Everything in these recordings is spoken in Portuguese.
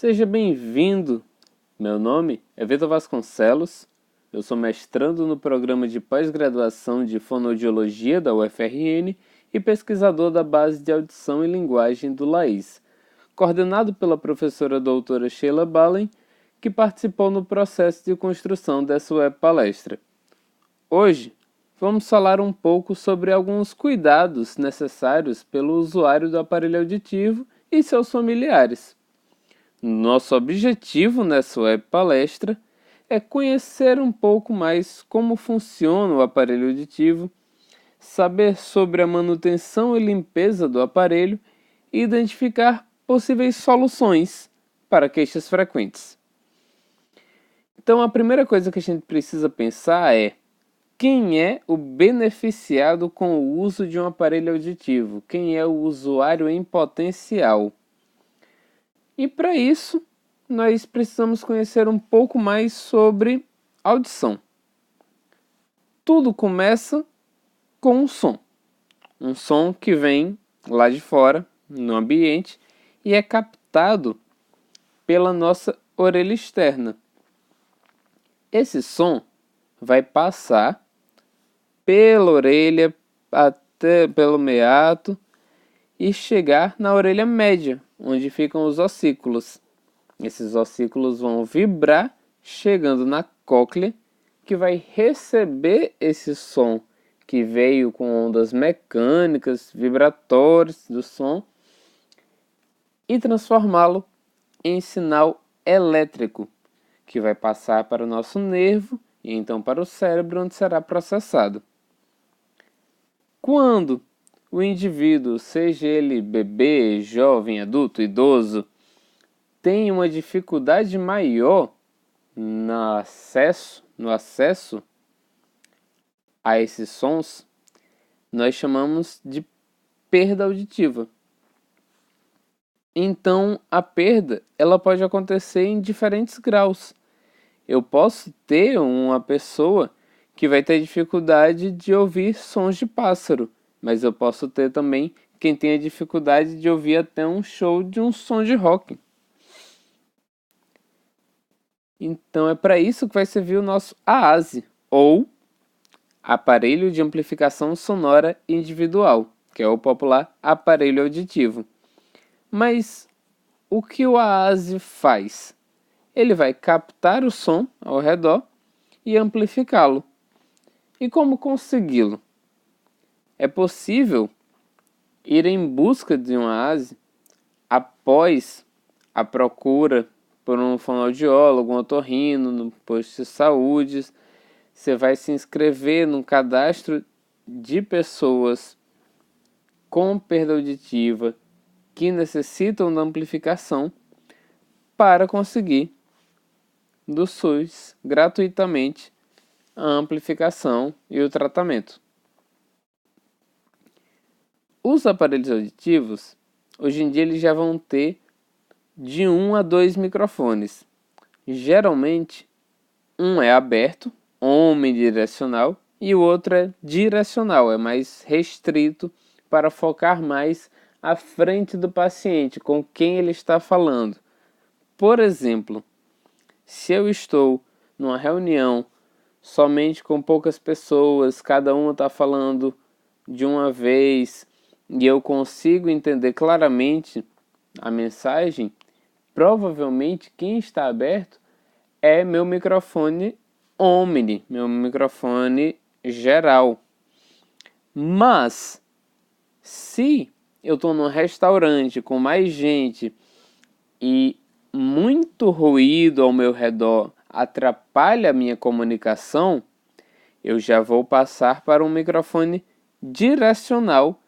Seja bem-vindo! Meu nome é Vitor Vasconcelos, eu sou mestrando no programa de pós-graduação de Fonoaudiologia da UFRN e pesquisador da base de audição e linguagem do LAIS, coordenado pela professora doutora Sheila Ballen, que participou no processo de construção dessa web palestra. Hoje, vamos falar um pouco sobre alguns cuidados necessários pelo usuário do aparelho auditivo e seus familiares. Nosso objetivo nessa web palestra é conhecer um pouco mais como funciona o aparelho auditivo, saber sobre a manutenção e limpeza do aparelho e identificar possíveis soluções para queixas frequentes. Então, a primeira coisa que a gente precisa pensar é: quem é o beneficiado com o uso de um aparelho auditivo? Quem é o usuário em potencial? E para isso, nós precisamos conhecer um pouco mais sobre audição. Tudo começa com um som que vem lá de fora, no ambiente, e é captado pela nossa orelha externa. Esse som vai passar pela orelha, até pelo meato, e chegar na orelha média, onde ficam os ossículos. Esses ossículos vão vibrar, chegando na cóclea, que vai receber esse som que veio com ondas mecânicas, vibratórias do som, e transformá-lo em sinal elétrico, que vai passar para o nosso nervo e então para o cérebro, onde será processado. Quando o indivíduo, seja ele bebê, jovem, adulto, idoso, tem uma dificuldade maior no acesso a esses sons, nós chamamos de perda auditiva. Então, a perda ela pode acontecer em diferentes graus. Eu posso ter uma pessoa que vai ter dificuldade de ouvir sons de pássaro, mas eu posso ter também quem tenha dificuldade de ouvir até um show de um som de rock. Então é para isso que vai servir o nosso AASE, ou Aparelho de Amplificação Sonora Individual, que é o popular aparelho auditivo. Mas o que o AASE faz? Ele vai captar o som ao redor e amplificá-lo. E como consegui-lo? É possível ir em busca de um AASE após a procura por um fonoaudiólogo, um otorrino, no posto de saúde. Você vai se inscrever no cadastro de pessoas com perda auditiva que necessitam da amplificação para conseguir do SUS gratuitamente a amplificação e o tratamento. Os aparelhos auditivos, hoje em dia, eles já vão ter de 1 a 2 microfones. Geralmente, um é aberto, omnidirecional, e o outro é direcional, é mais restrito para focar mais à frente do paciente, com quem ele está falando. Por exemplo, se eu estou numa reunião somente com poucas pessoas, cada uma está falando de uma vez, e eu consigo entender claramente a mensagem, provavelmente quem está aberto é meu microfone Omni, meu microfone geral. Mas, se eu estou num restaurante com mais gente e muito ruído ao meu redor atrapalha a minha comunicação, eu já vou passar para um microfone direcional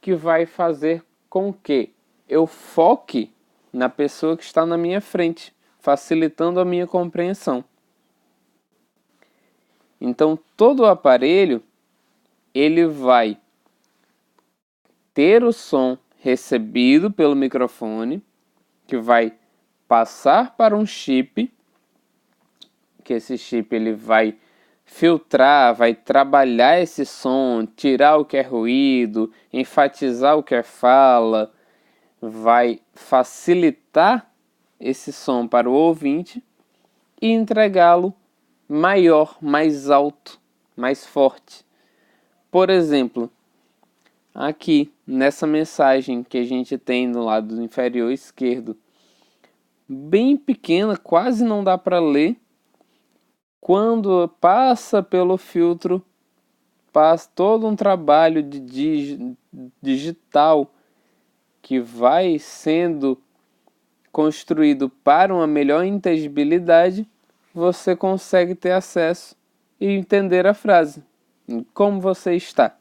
que vai fazer com que eu foque na pessoa que está na minha frente, facilitando a minha compreensão. Então, todo o aparelho ele vai ter o som recebido pelo microfone, que vai passar para um chip, que esse chip ele vai filtrar, vai trabalhar esse som, tirar o que é ruído, enfatizar o que é fala, vai facilitar esse som para o ouvinte e entregá-lo maior, mais alto, mais forte. Por exemplo, aqui nessa mensagem que a gente tem no lado inferior esquerdo, bem pequena, quase não dá para ler. Quando passa pelo filtro, passa todo um trabalho de digital que vai sendo construído para uma melhor inteligibilidade, você consegue ter acesso e entender a frase. Como você está?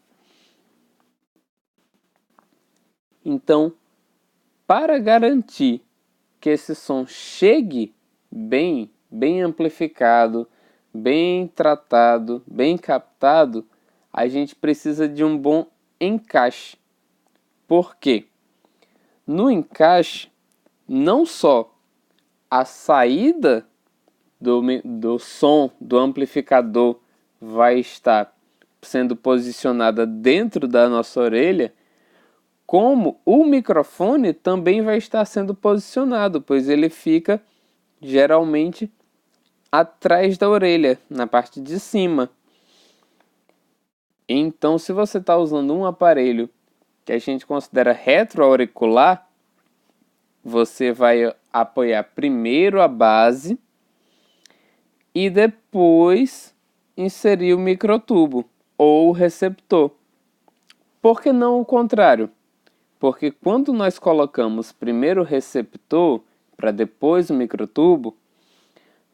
Então, para garantir que esse som chegue bem amplificado, bem tratado, bem captado, a gente precisa de um bom encaixe. Por quê? No encaixe, não só a saída do som do amplificador vai estar sendo posicionada dentro da nossa orelha, como o microfone também vai estar sendo posicionado, pois ele fica geralmente atrás da orelha, na parte de cima. Então, se você está usando um aparelho que a gente considera retroauricular, você vai apoiar primeiro a base e depois inserir o microtubo ou o receptor. Por que não o contrário? Porque quando nós colocamos primeiro o receptor para depois o microtubo,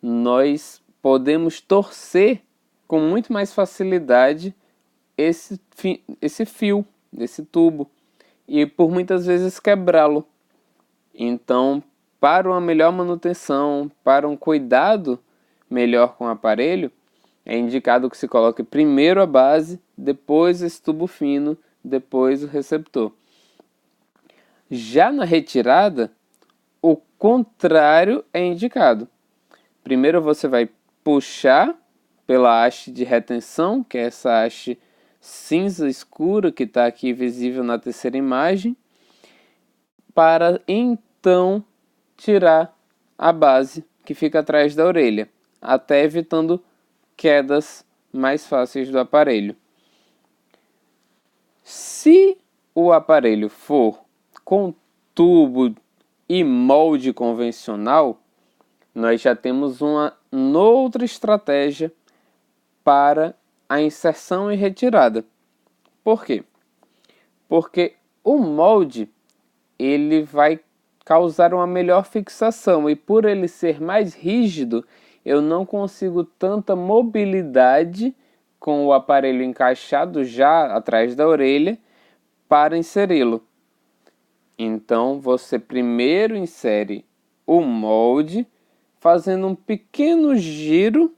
nós podemos torcer com muito mais facilidade esse fio, esse tubo, e por muitas vezes quebrá-lo. Então, para uma melhor manutenção, para um cuidado melhor com o aparelho, é indicado que se coloque primeiro a base, depois esse tubo fino, depois o receptor. Já na retirada, o contrário é indicado. Primeiro você vai puxar pela haste de retenção, que é essa haste cinza escura que está aqui visível na terceira imagem, para então tirar a base que fica atrás da orelha, até evitando quedas mais fáceis do aparelho. Se o aparelho for com tubo e molde convencional, nós já temos uma outra estratégia para a inserção e retirada. Por quê? Porque o molde ele vai causar uma melhor fixação e por ele ser mais rígido, eu não consigo tanta mobilidade com o aparelho encaixado já atrás da orelha para inseri-lo. Então você primeiro insere o molde, fazendo um pequeno giro,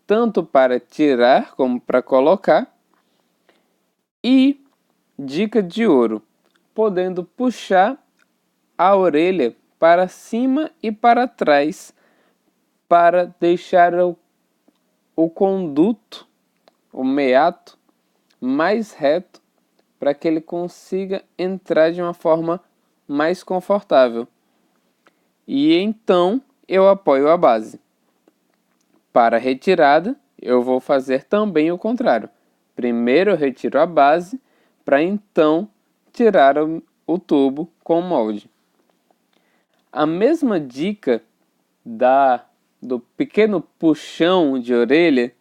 tanto para tirar como para colocar. E, dica de ouro, podendo puxar a orelha para cima e para trás, para deixar o conduto, o meato, mais reto, para que ele consiga entrar de uma forma mais confortável. E então eu apoio a base. Para a retirada, eu vou fazer também o contrário. Primeiro eu retiro a base, para então tirar o tubo com o molde. A mesma dica do pequeno puxão de orelha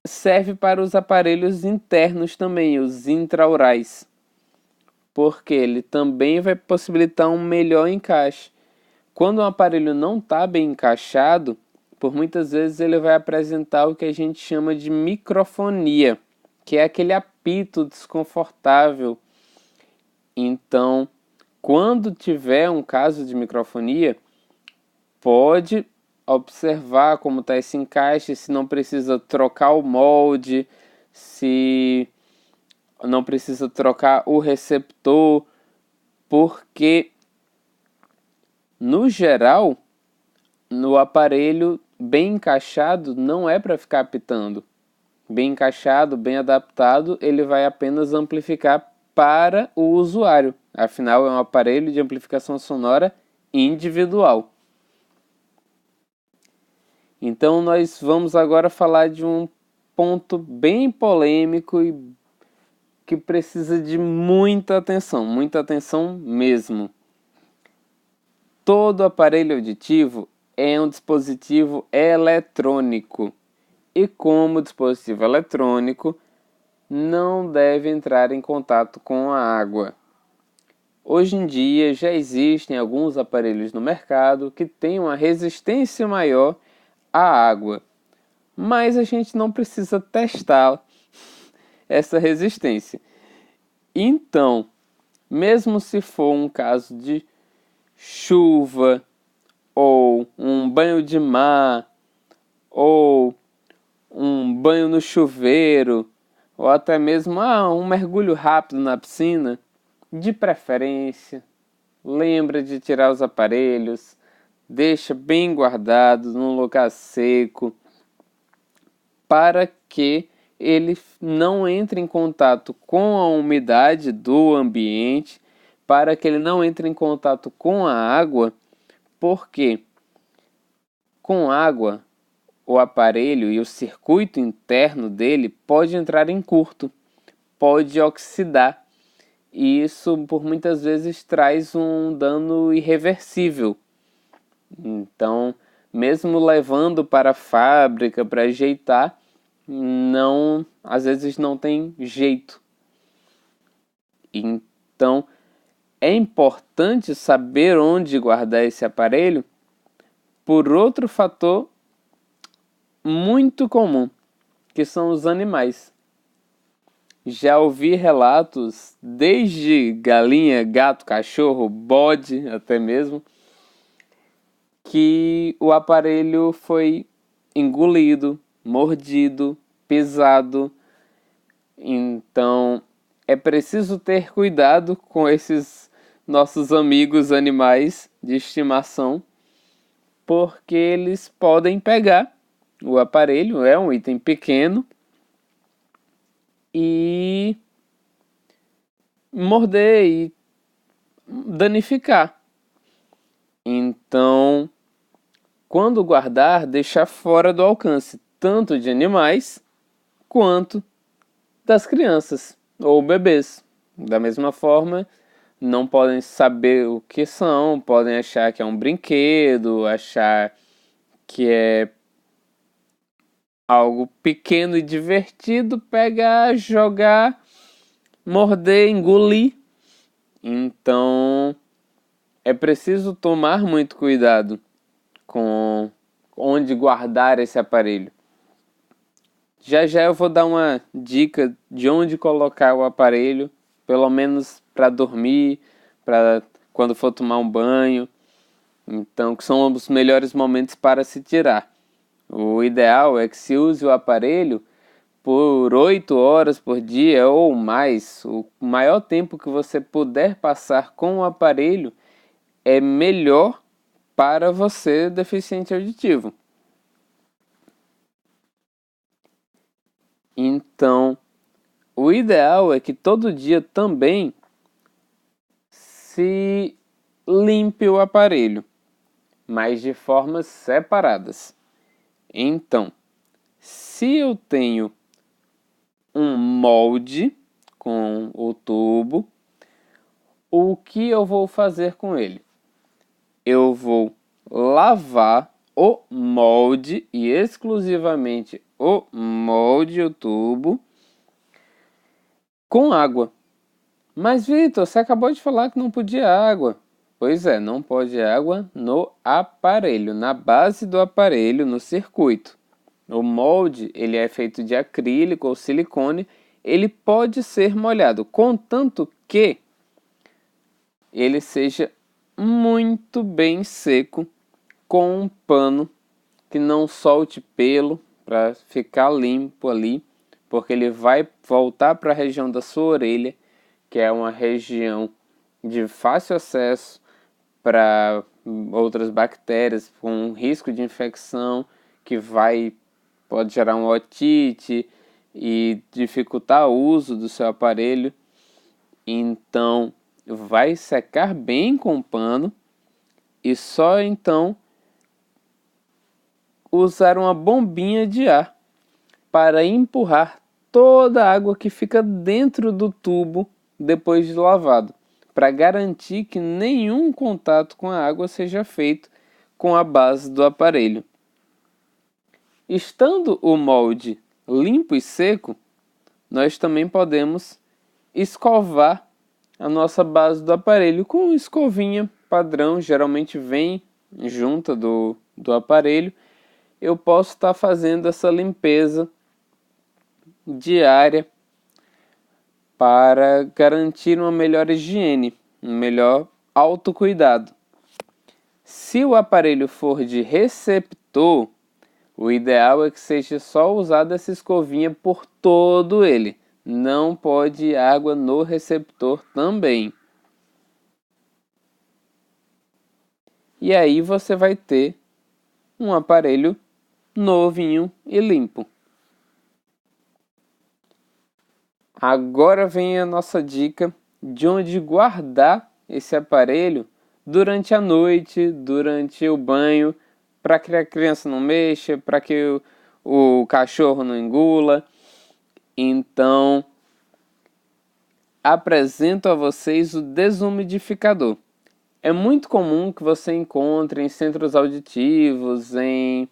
serve para os aparelhos internos também, os intraorais, porque ele também vai possibilitar um melhor encaixe. Quando o aparelho não está bem encaixado, por muitas vezes ele vai apresentar o que a gente chama de microfonia, que é aquele apito desconfortável. Então, quando tiver um caso de microfonia, pode observar como está esse encaixe, se não precisa trocar o molde, se não precisa trocar o receptor, porque no geral, no aparelho bem encaixado não é para ficar apitando. Bem encaixado, bem adaptado, ele vai apenas amplificar para o usuário. Afinal, é um aparelho de amplificação sonora individual. Então nós vamos agora falar de um ponto bem polêmico e que precisa de muita atenção mesmo. Todo aparelho auditivo é um dispositivo eletrônico e, como dispositivo eletrônico, não deve entrar em contato com a água. Hoje em dia já existem alguns aparelhos no mercado que têm uma resistência maior à água, mas a gente não precisa testar essa resistência. Então, mesmo se for um caso de chuva, ou um banho de mar, ou um banho no chuveiro, ou até mesmo um mergulho rápido na piscina, de preferência, lembra de tirar os aparelhos, deixa bem guardados num lugar seco, para que ele não entre em contato com a umidade do ambiente, para que ele não entre em contato com a água, porque com água o aparelho e o circuito interno dele pode entrar em curto, pode oxidar, e isso por muitas vezes traz um dano irreversível. Então, mesmo levando para a fábrica para ajeitar, às vezes não tem jeito. Então, é importante saber onde guardar esse aparelho por outro fator muito comum, que são os animais. Já ouvi relatos, desde galinha, gato, cachorro, bode até mesmo, que o aparelho foi engolido, mordido, pisado. Então é preciso ter cuidado com esses nossos amigos animais de estimação, porque eles podem pegar o aparelho, é um item pequeno, e morder e danificar. Então, quando guardar, deixar fora do alcance tanto de animais quanto das crianças ou bebês. Da mesma forma, não podem saber o que são, podem achar que é um brinquedo, achar que é algo pequeno e divertido, pegar, jogar, morder, engolir. Então, é preciso tomar muito cuidado com onde guardar esse aparelho. Já já eu vou dar uma dica de onde colocar o aparelho, pelo menos para dormir, para quando for tomar um banho. Então, que são os melhores momentos para se tirar. O ideal é que se use o aparelho por 8 horas por dia ou mais. O maior tempo que você puder passar com o aparelho é melhor para você, deficiente auditivo. Então, o ideal é que todo dia também se limpe o aparelho, mas de formas separadas. Então, se eu tenho um molde com o tubo, o que eu vou fazer com ele? Eu vou lavar o molde e exclusivamente o molde, o tubo, com água. Mas, Vitor, você acabou de falar que não podia água. Pois é, não pode água no aparelho, na base do aparelho, no circuito. O molde, ele é feito de acrílico ou silicone, ele pode ser molhado, contanto que ele seja muito bem seco, com um pano que não solte pelo, para ficar limpo ali, porque ele vai voltar para a região da sua orelha, que é uma região de fácil acesso para outras bactérias, com risco de infecção, que pode gerar uma otite e dificultar o uso do seu aparelho. Então, vai secar bem com o pano e só então usar uma bombinha de ar para empurrar toda a água que fica dentro do tubo depois de lavado, para garantir que nenhum contato com a água seja feito com a base do aparelho. Estando o molde limpo e seco, nós também podemos escovar a nossa base do aparelho com escovinha padrão, geralmente vem junta do aparelho. Eu posso estar fazendo essa limpeza diária para garantir uma melhor higiene, um melhor autocuidado. Se o aparelho for de receptor, o ideal é que seja só usada essa escovinha por todo ele. Não pode ir água no receptor também. E aí você vai ter um aparelho novinho e limpo. Agora vem a nossa dica de onde guardar esse aparelho durante a noite, durante o banho, para que a criança não mexa, para que o cachorro não engula. Então, apresento a vocês o desumidificador. É muito comum que você encontre em centros auditivos, em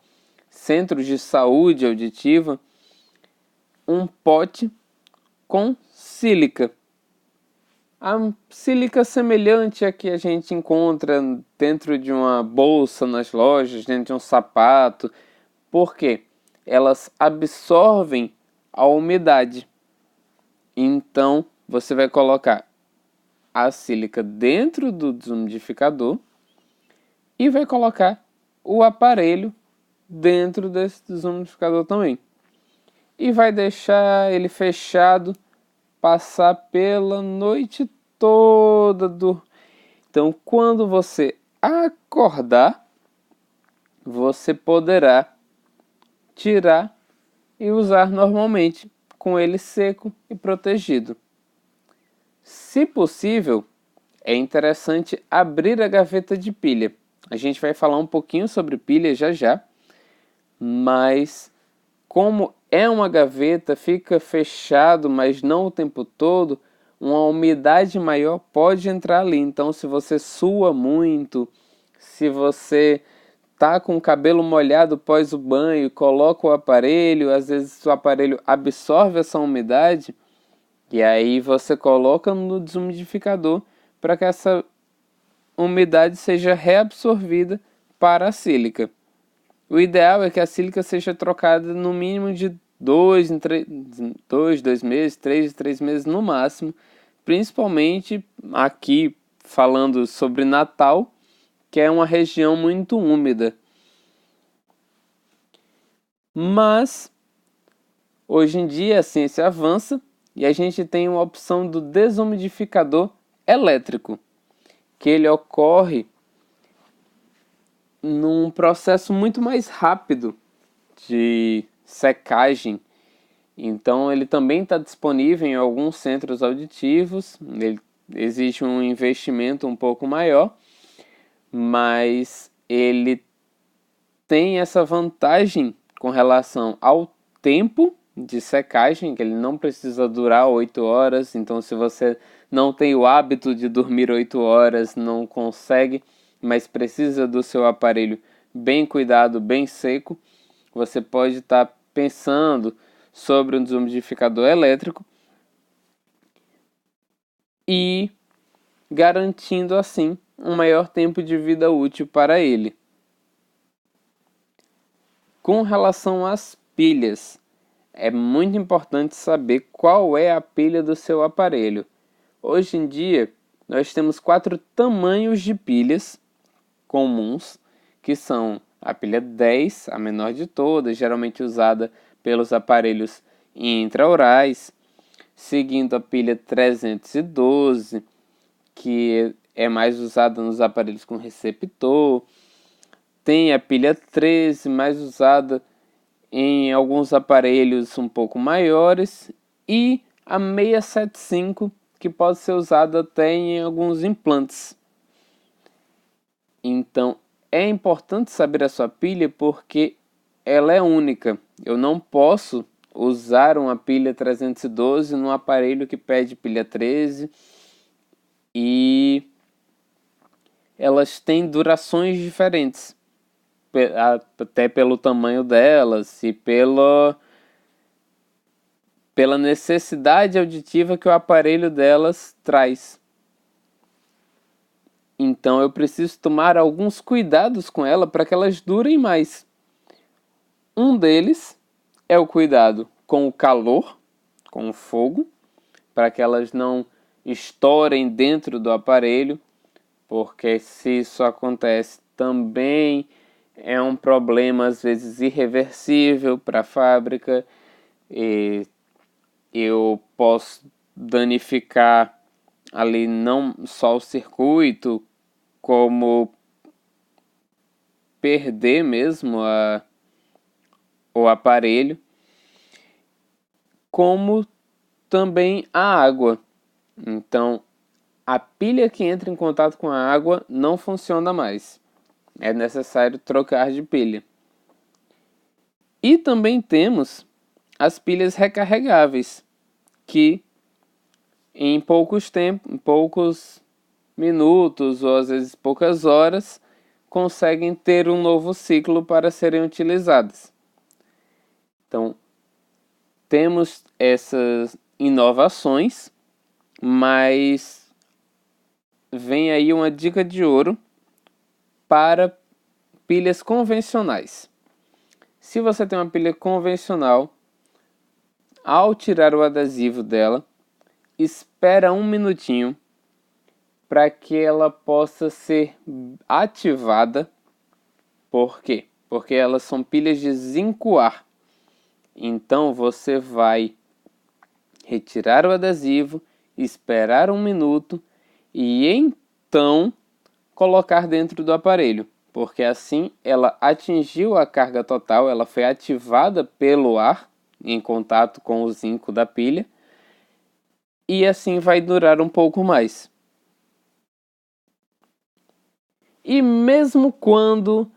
centros de saúde auditiva, um pote com sílica. A sílica semelhante a que a gente encontra dentro de uma bolsa nas lojas, dentro de um sapato. Por quê? Elas absorvem a umidade. Então, você vai colocar a sílica dentro do desumidificador e vai colocar o aparelho dentro desse desumidificador também. E vai deixar ele fechado, passar pela noite toda. Então, quando você acordar, você poderá tirar e usar normalmente, com ele seco e protegido. Se possível, é interessante abrir a gaveta de pilha. A gente vai falar um pouquinho sobre pilha já já, mas como é uma gaveta, fica fechado, mas não o tempo todo, uma umidade maior pode entrar ali. Então, se você sua muito, se você tá com o cabelo molhado após o banho, coloca o aparelho, às vezes o aparelho absorve essa umidade, e aí você coloca no desumidificador para que essa umidade seja reabsorvida para a sílica. O ideal é que a sílica seja trocada no mínimo de 2 meses, 3 meses no máximo, principalmente aqui falando sobre Natal, que é uma região muito úmida. Mas hoje em dia a ciência avança e a gente tem uma opção do desumidificador elétrico, que ele ocorre num processo muito mais rápido de secagem. Então ele também está disponível em alguns centros auditivos. Ele existe um investimento um pouco maior, mas ele tem essa vantagem com relação ao tempo de secagem, que ele não precisa durar 8 horas. Então, se você não tem o hábito de dormir 8 horas, não consegue, mas precisa do seu aparelho bem cuidado, bem seco, você pode estar pensando sobre um desumidificador elétrico e garantindo assim um maior tempo de vida útil para ele. Com relação às pilhas, é muito importante saber qual é a pilha do seu aparelho. Hoje em dia, nós temos 4 tamanhos de pilhas comuns, que são a pilha 10, a menor de todas, geralmente usada pelos aparelhos intraorais, seguindo a pilha 312, que é mais usada nos aparelhos com receptor. Tem a pilha 13, mais usada em alguns aparelhos um pouco maiores, e a 675, que pode ser usada até em alguns implantes. Então, é importante saber a sua pilha porque ela é única. Eu não posso usar uma pilha 312 num aparelho que pede pilha 13 e elas têm durações diferentes, até pelo tamanho delas e pela necessidade auditiva que o aparelho delas traz. Então eu preciso tomar alguns cuidados com ela para que elas durem mais. Um deles é o cuidado com o calor, com o fogo, para que elas não estourem dentro do aparelho, porque se isso acontece também é um problema às vezes irreversível para a fábrica e eu posso danificar ali não só o circuito, como perder mesmo o aparelho, como também a água. Então, a pilha que entra em contato com a água não funciona mais. É necessário trocar de pilha. E também temos as pilhas recarregáveis, que em poucos minutos ou às vezes poucas horas conseguem ter um novo ciclo para serem utilizadas. Então, temos essas inovações, mas vem aí uma dica de ouro para pilhas convencionais. Se você tem uma pilha convencional, ao tirar o adesivo dela, espera um minutinho para que ela possa ser ativada. Por quê? Porque elas são pilhas de zinco-ar. Então você vai retirar o adesivo, esperar um minuto e então colocar dentro do aparelho, porque assim ela atingiu a carga total, ela foi ativada pelo ar em contato com o zinco da pilha e assim vai durar um pouco mais. E mesmo quando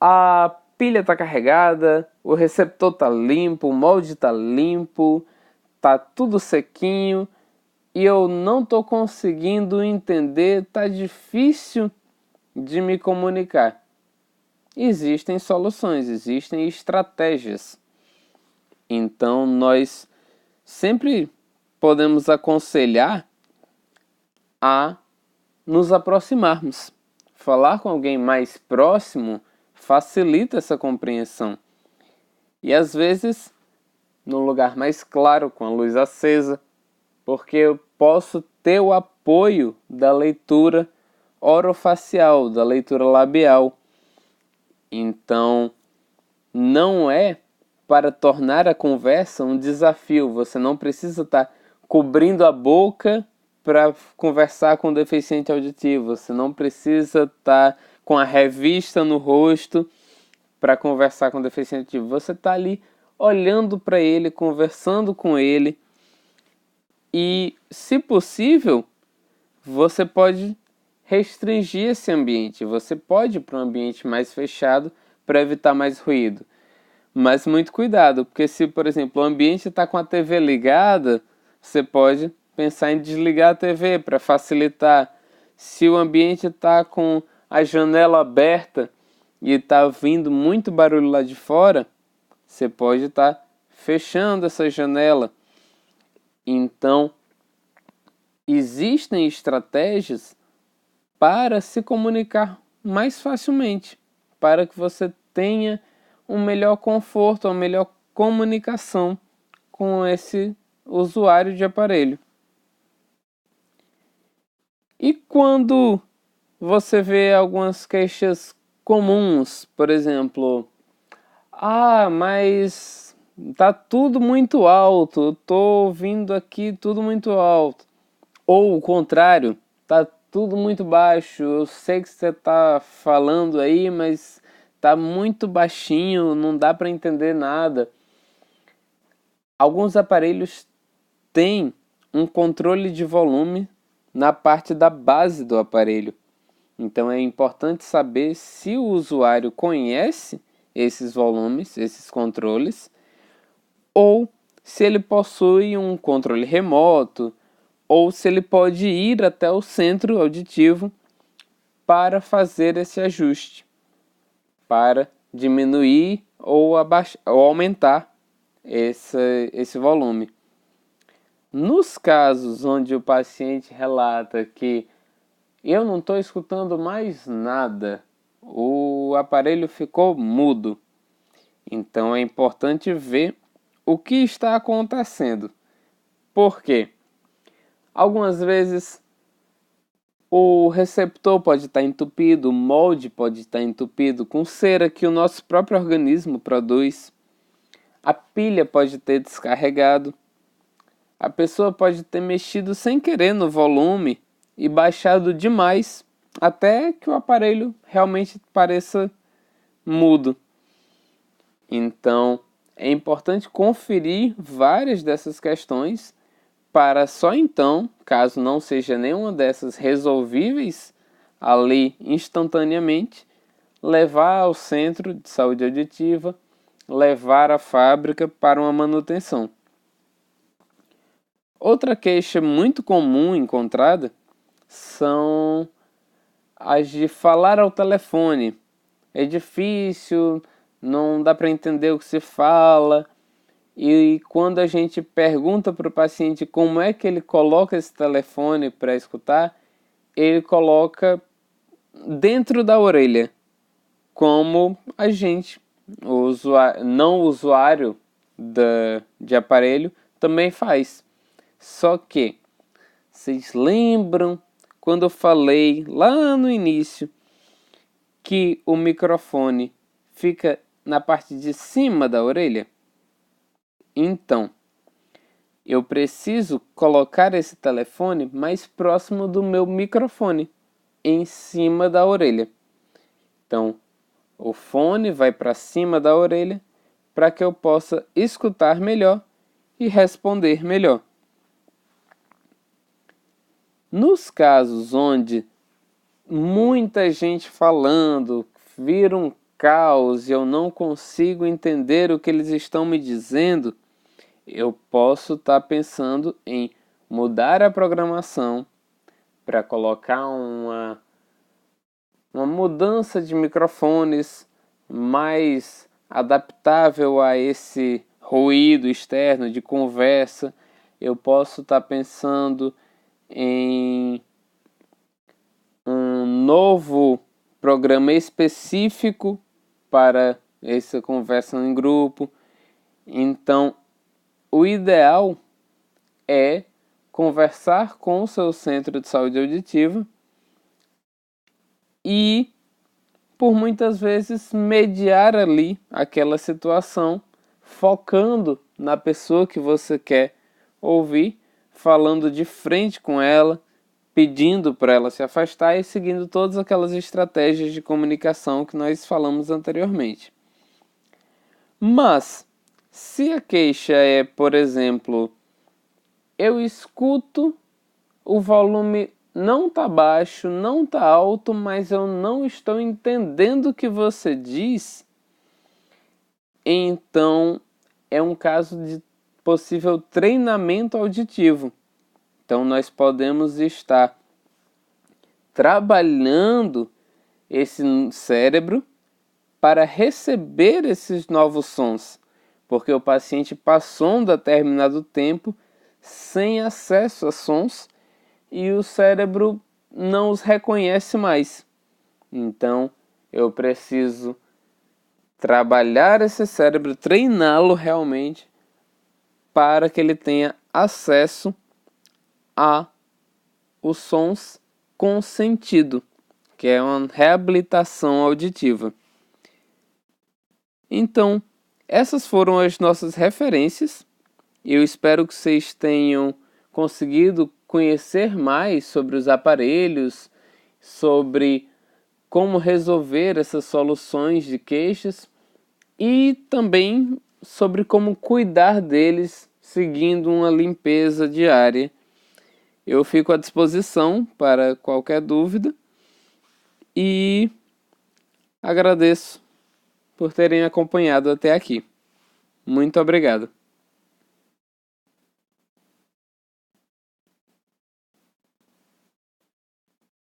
a pilha está carregada, o receptor está limpo, o molde está limpo, tá tudo sequinho e eu não estou conseguindo entender, tá difícil de me comunicar. Existem soluções, existem estratégias. Então nós sempre podemos aconselhar a nos aproximarmos. Falar com alguém mais próximo facilita essa compreensão. E às vezes, num lugar mais claro, com a luz acesa, porque eu posso ter o apoio da leitura orofacial, da leitura labial. Então, não é para tornar a conversa um desafio. Você não precisa estar cobrindo a boca para conversar com o deficiente auditivo. Você não precisa estar com a revista no rosto para conversar com o deficiente auditivo. Você está ali olhando para ele, conversando com ele. E, se possível, você pode restringir esse ambiente. Você pode ir para um ambiente mais fechado para evitar mais ruído. Mas muito cuidado, porque se, por exemplo, o ambiente está com a TV ligada, você pode pensar em desligar a TV para facilitar. Se o ambiente está com a janela aberta e está vindo muito barulho lá de fora, você pode estar fechando essa janela. Então, existem estratégias para se comunicar mais facilmente, para que você tenha um melhor conforto, uma melhor comunicação com esse usuário de aparelho. E quando você vê algumas queixas comuns, por exemplo, mas tá tudo muito alto, eu tô ouvindo aqui tudo muito alto. Ou o contrário, tá tudo muito baixo, eu sei que você tá falando aí, mas tá muito baixinho, não dá para entender nada. Alguns aparelhos têm um controle de volume na parte da base do aparelho. Então é importante saber se o usuário conhece esses volumes, esses controles, ou se ele possui um controle remoto, ou se ele pode ir até o centro auditivo para fazer esse ajuste, para diminuir ou aumentar esse volume. Nos casos onde o paciente relata que eu não estou escutando mais nada, o aparelho ficou mudo, então é importante ver o que está acontecendo. Por quê? Algumas vezes o receptor pode estar entupido, o molde pode estar entupido com cera que o nosso próprio organismo produz. A pilha pode ter descarregado. A pessoa pode ter mexido sem querer no volume e baixado demais até que o aparelho realmente pareça mudo. Então, é importante conferir várias dessas questões para só então, caso não seja nenhuma dessas resolvíveis ali instantaneamente, levar ao centro de saúde auditiva, levar à fábrica para uma manutenção. Outra queixa muito comum encontrada são as de falar ao telefone. É difícil, não dá para entender o que se fala. E quando a gente pergunta para o paciente como é que ele coloca esse telefone para escutar, ele coloca dentro da orelha, como a gente, o usuário, não usuário de aparelho, também faz. Só que, vocês lembram quando eu falei lá no início que o microfone fica na parte de cima da orelha? Então, eu preciso colocar esse telefone mais próximo do meu microfone, em cima da orelha. Então, o fone vai para cima da orelha para que eu possa escutar melhor e responder melhor. Nos casos onde muita gente falando, vira um caos e eu não consigo entender o que eles estão me dizendo, eu posso estar pensando em mudar a programação para colocar uma mudança de microfones mais adaptável a esse ruído externo de conversa. Eu posso estar pensando em um novo programa específico para essa conversa em grupo. Então, o ideal é conversar com o seu centro de saúde auditiva e, por muitas vezes, mediar ali aquela situação, focando na pessoa que você quer ouvir, falando de frente com ela, pedindo para ela se afastar e seguindo todas aquelas estratégias de comunicação que nós falamos anteriormente. Mas, se a queixa é, por exemplo, eu escuto, o volume não está baixo, não está alto, mas eu não estou entendendo o que você diz, então é um caso de possível treinamento auditivo. Então nós podemos estar trabalhando esse cérebro para receber esses novos sons, porque o paciente passou um determinado tempo sem acesso a sons e o cérebro não os reconhece mais. Então eu preciso trabalhar esse cérebro, treiná-lo realmente para que ele tenha acesso a os sons com sentido, que é uma reabilitação auditiva. Então, essas foram as nossas referências. Eu espero que vocês tenham conseguido conhecer mais sobre os aparelhos, sobre como resolver essas soluções de queixas e também sobre como cuidar deles seguindo uma limpeza diária. Eu fico à disposição para qualquer dúvida e agradeço por terem acompanhado até aqui. Muito obrigado.